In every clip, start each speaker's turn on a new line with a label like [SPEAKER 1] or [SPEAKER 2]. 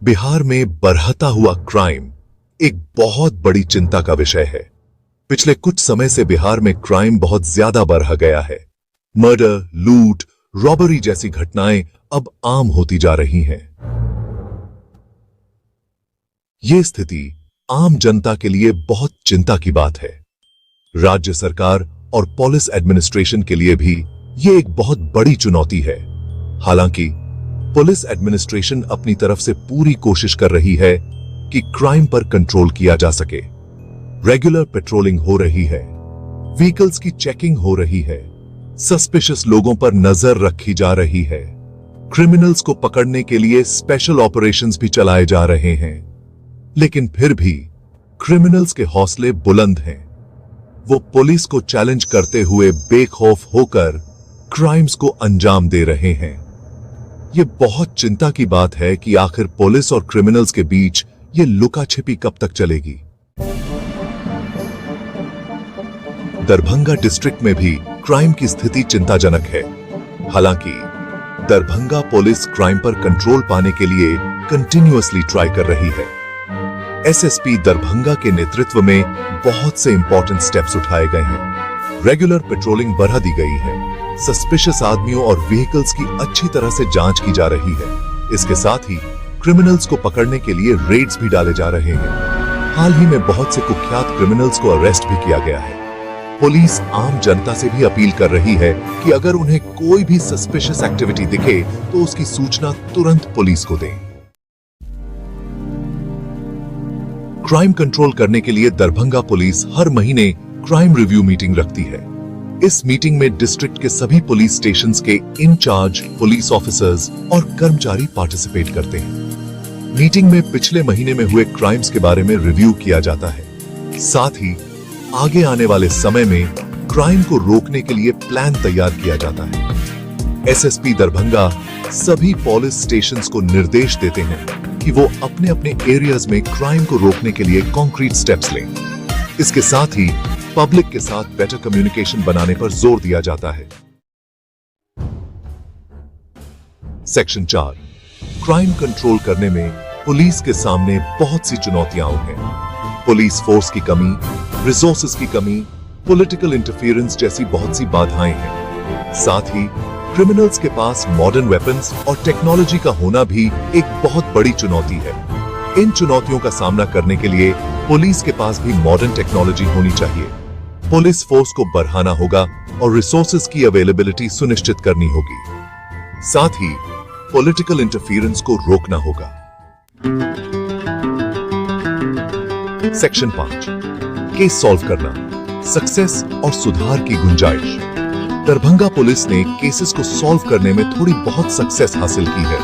[SPEAKER 1] बिहार में बढ़ता हुआ क्राइम एक बहुत बड़ी चिंता का विषय है। पिछले कुछ समय से बिहार में क्राइम बहुत ज्यादा बढ़ गया है। मर्डर, लूट, रॉबरी जैसी घटनाएं अब आम होती जा रही हैं। ये स्थिति आम जनता के लिए बहुत चिंता की बात है। राज्य सरकार और पुलिस एडमिनिस्ट्रेशन के लिए भी ये एक बहुत बड़ी चुनौती है। हालांकि पुलिस एडमिनिस्ट्रेशन अपनी तरफ से पूरी कोशिश कर रही है कि क्राइम पर कंट्रोल किया जा सके। रेगुलर पेट्रोलिंग हो रही है, व्हीकल्स की चेकिंग हो रही है, सस्पिशियस लोगों पर नजर रखी जा रही है, क्रिमिनल्स को पकड़ने के लिए स्पेशल ऑपरेशंस भी चलाए जा रहे हैं। लेकिन फिर भी क्रिमिनल्स के हौसले बुलंद हैं। वो पुलिस को चैलेंज करते हुए बेखौफ होकर क्राइम्स को अंजाम दे रहे हैं। ये बहुत चिंता की बात है कि आखिर पुलिस और क्रिमिनल्स के बीच ये लुका छिपी कब तक चलेगी। दरभंगा डिस्ट्रिक्ट में भी क्राइम की स्थिति चिंताजनक है। हालांकि दरभंगा पुलिस क्राइम पर कंट्रोल पाने के लिए कंटिन्यूअसली ट्राई कर रही है। एसएसपी दरभंगा के नेतृत्व में बहुत से इंपॉर्टेंट स्टेप्स उठाए गए हैं। रेगुलर पेट्रोलिंग बढ़ा दी गई है। सस्पिशियस आदमियों और व्हीकल्स की अच्छी तरह से जांच की जा रही है। इसके साथ ही क्रिमिनल्स को पकड़ने के लिए रेड्स भी डाले जा रहे हैं। हाल ही में बहुत से कुख्यात क्रिमिनल्स को अरेस्ट भी किया गया है। पुलिस आम जनता से भी अपील कर रही है कि अगर उन्हें कोई भी सस्पिशियस एक्टिविटी दिखे तो उसकी सूचना तुरंत पुलिस को दें। क्राइम कंट्रोल करने के लिए दरभंगा पुलिस हर महीने क्राइम रिव्यू मीटिंग रखती है। इस मीटिंग में डिस्ट्रिक्ट के सभी पुलिस स्टेशंस के इंचार्ज पुलिस ऑफिसर्स और कर्मचारी पार्टिसिपेट करते हैं। मीटिंग में पिछले महीने में हुए क्राइम्स के बारे में रिव्यू किया जाता है। साथ ही आगे आने वाले समय में क्राइम को रोकने के लिए प्लान तैयार किया जाता है। एसएसपी दरभंगा सभी पुलिस स्टेशंस को निर्देश देते हैं कि वो अपने अपने एरियाज में क्राइम को रोकने के लिए कॉन्क्रीट स्टेप्स लें। इसके साथ ही पब्लिक के साथ बेटर कम्युनिकेशन बनाने पर जोर दिया जाता है। सेक्शन 4, क्राइम कंट्रोल करने में पुलिस के सामने बहुत सी चुनौतियां हैं। पुलिस फोर्स की कमी, रिसोर्सेज की कमी, पॉलिटिकल इंटरफेरेंस जैसी बहुत सी बाधाएं हैं। साथ ही क्रिमिनल्स के पास मॉडर्न वेपन्स और टेक्नोलॉजी का होना भी एक बहुत बड़ी चुनौती है। इन चुनौतियों का सामना करने के लिए पुलिस के पास भी मॉडर्न टेक्नोलॉजी होनी चाहिए। पुलिस फोर्स को बढ़ाना होगा और रिसोर्सेज की अवेलेबिलिटी सुनिश्चित करनी होगी। साथ ही पॉलिटिकल इंटरफेरेंस को रोकना होगा। सेक्शन 5, केस सॉल्व करना, सक्सेस और सुधार की गुंजाइश। दरभंगा पुलिस ने केसेस को सॉल्व करने में थोड़ी बहुत सक्सेस हासिल की है।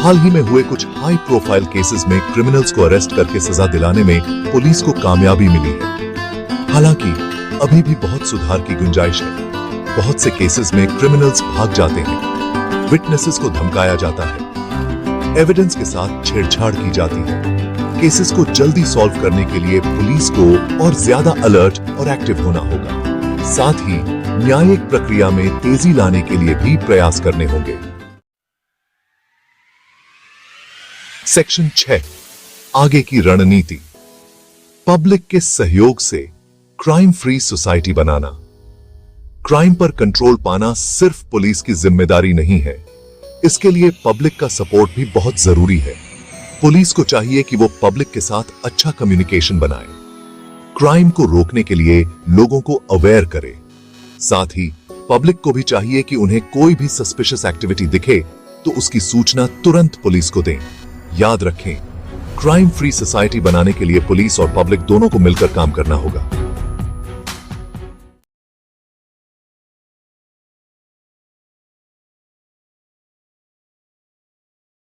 [SPEAKER 1] हाल ही में हुए कुछ हाई प्रोफाइल केसेस में क्रिमिनल्स को अरेस्ट करके सजा दिलाने में पुलिस को कामयाबी मिली है। हालांकि अभी भी बहुत सुधार की गुंजाइश है। बहुत से केसेस में क्रिमिनल्स भाग जाते हैं, विटनेसेस को धमकाया जाता है, एविडेंस के साथ छेड़छाड़ की जाती है। केसेस को जल्दी सॉल्व करने के लिए पुलिस को और ज्यादा अलर्ट और एक्टिव होना होगा। साथ ही न्यायिक प्रक्रिया में तेजी लाने के लिए भी प्रयास करने होंगे। सेक्शन 6, आगे की रणनीति। पब्लिक के सहयोग से क्राइम फ्री सोसाइटी बनाना। क्राइम पर कंट्रोल पाना सिर्फ पुलिस की जिम्मेदारी नहीं है। इसके लिए पब्लिक का सपोर्ट भी बहुत जरूरी है। पुलिस को चाहिए कि वो पब्लिक के साथ अच्छा कम्युनिकेशन बनाए, क्राइम को रोकने के लिए लोगों को अवेयर करे। साथ ही पब्लिक को भी चाहिए कि उन्हें कोई भी सस्पिशियस एक्टिविटी दिखे तो उसकी सूचना तुरंत पुलिस को दें। याद रखें, क्राइम फ्री सोसाइटी बनाने के लिए पुलिस और पब्लिक दोनों को मिलकर काम करना होगा।